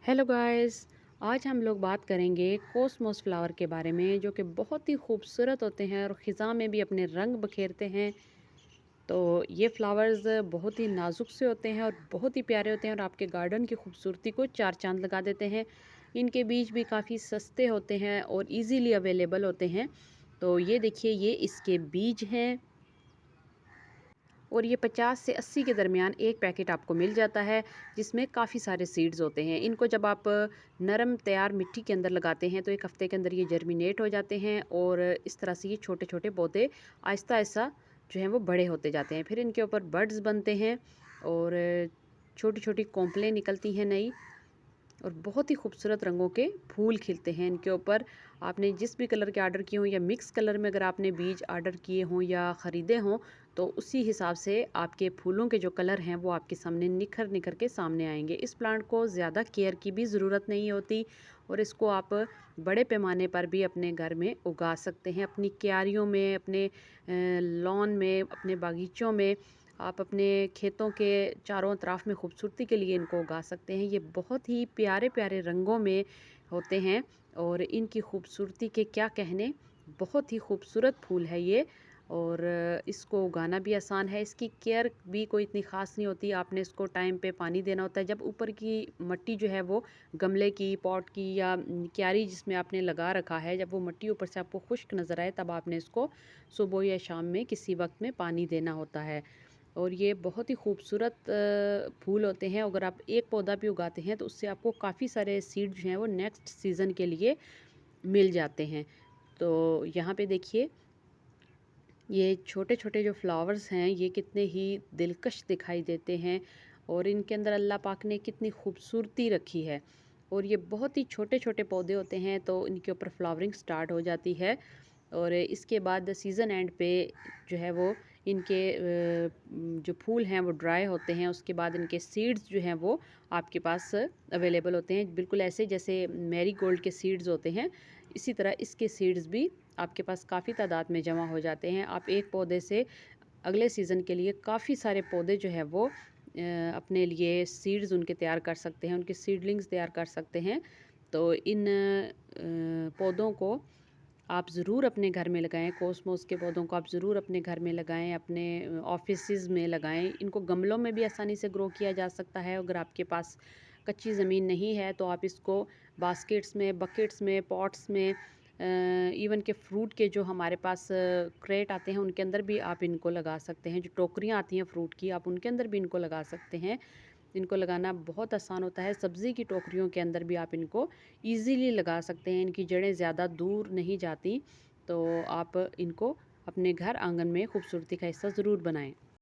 Hello guys. आज हम लोग बात करेंगे कोसमोस फ्लावर के बारे में, जो कि बहुत ही खूबसूरत होते हैं और ख़िज़ा में भी अपने रंग बखेरते हैं। तो ये फ्लावर्स बहुत ही नाजुक से होते हैं और बहुत ही प्यारे होते हैं और आपके गार्डन की खूबसूरती को चार चांद लगा देते हैं। इनके बीज भी काफ़ी सस्ते होते हैं और इजीली अवेलेबल होते हैं। तो ये देखिए, ये इसके बीज हैं और ये 50 से 80 के दरमियान एक पैकेट आपको मिल जाता है, जिसमें काफ़ी सारे सीड्स होते हैं। इनको जब आप नरम तैयार मिट्टी के अंदर लगाते हैं तो 1 हफ़्ते के अंदर ये जर्मिनेट हो जाते हैं और इस तरह से ये छोटे-छोटे पौधे आहिस्ता-आहिस्ता जो हैं वो बड़े होते जाते हैं। फिर इनके ऊपर बड्स बनते हैं और छोटी-छोटी कोंपलें निकलती हैं नई, और बहुत ही खूबसूरत रंगों के फूल खिलते हैं इनके ऊपर। आपने जिस भी कलर के ऑर्डर किए हों या मिक्स कलर में अगर आपने बीज ऑर्डर किए हों या ख़रीदे हों, तो उसी हिसाब से आपके फूलों के जो कलर हैं वो आपके सामने निखर निखर के सामने आएंगे। इस प्लांट को ज़्यादा केयर की भी ज़रूरत नहीं होती और इसको आप बड़े पैमाने पर भी अपने घर में उगा सकते हैं, अपनी क्यारियों में, अपने लॉन में, अपने बागीचों में। आप अपने खेतों के चारों तरफ में खूबसूरती के लिए इनको उगा सकते हैं। ये बहुत ही प्यारे प्यारे रंगों में होते हैं और इनकी खूबसूरती के क्या कहने। बहुत ही खूबसूरत फूल है ये और इसको उगाना भी आसान है। इसकी केयर भी कोई इतनी ख़ास नहीं होती। आपने इसको टाइम पे पानी देना होता है। जब ऊपर की मिट्टी जो है वो गमले की, पॉट की या क्यारी जिसमें आपने लगा रखा है, जब वो मिट्टी ऊपर से आपको खुश्क नज़र आए, तब आपने इसको सुबह या शाम में किसी वक्त में पानी देना होता है। और ये बहुत ही खूबसूरत फूल होते हैं। अगर आप एक पौधा भी उगाते हैं तो उससे आपको काफ़ी सारे सीड जो हैं वो नेक्स्ट सीज़न के लिए मिल जाते हैं। तो यहाँ पे देखिए, ये छोटे छोटे जो फ्लावर्स हैं ये कितने ही दिलकश दिखाई देते हैं और इनके अंदर अल्लाह पाक ने कितनी खूबसूरती रखी है। और ये बहुत ही छोटे छोटे पौधे होते हैं तो इनके ऊपर फ्लावरिंग स्टार्ट हो जाती है और इसके बाद सीज़न एंड पे जो है वो इनके जो फूल हैं वो ड्राई होते हैं। उसके बाद इनके सीड्स जो हैं वो आपके पास अवेलेबल होते हैं, बिल्कुल ऐसे जैसे मैरी गोल्ड के सीड्स होते हैं। इसी तरह इसके सीड्स भी आपके पास काफ़ी तादाद में जमा हो जाते हैं। आप एक पौधे से अगले सीज़न के लिए काफ़ी सारे पौधे जो है वो अपने लिए सीड्स उनके तैयार कर सकते हैं, उनके सीडलिंग्स तैयार कर सकते हैं। तो इन पौधों को आप ज़रूर अपने घर में लगाएं। कोसमोस के पौधों को आप ज़रूर अपने घर में लगाएं, अपने ऑफिसेज़ में लगाएं। इनको गमलों में भी आसानी से ग्रो किया जा सकता है। अगर आपके पास कच्ची ज़मीन नहीं है तो आप इसको बास्केट्स में, बकेट्स में, पॉट्स में, इवन के फ्रूट के जो हमारे पास क्रेट आते हैं उनके अंदर भी आप इनको लगा सकते हैं। जो टोकरियाँ आती हैं फ्रूट की, आप उनके अंदर भी इनको लगा सकते हैं। इनको लगाना बहुत आसान होता है। सब्ज़ी की टोकरियों के अंदर भी आप इनको ईज़िली लगा सकते हैं। इनकी जड़ें ज़्यादा दूर नहीं जाती। तो आप इनको अपने घर आंगन में खूबसूरती का हिस्सा ज़रूर बनाएं।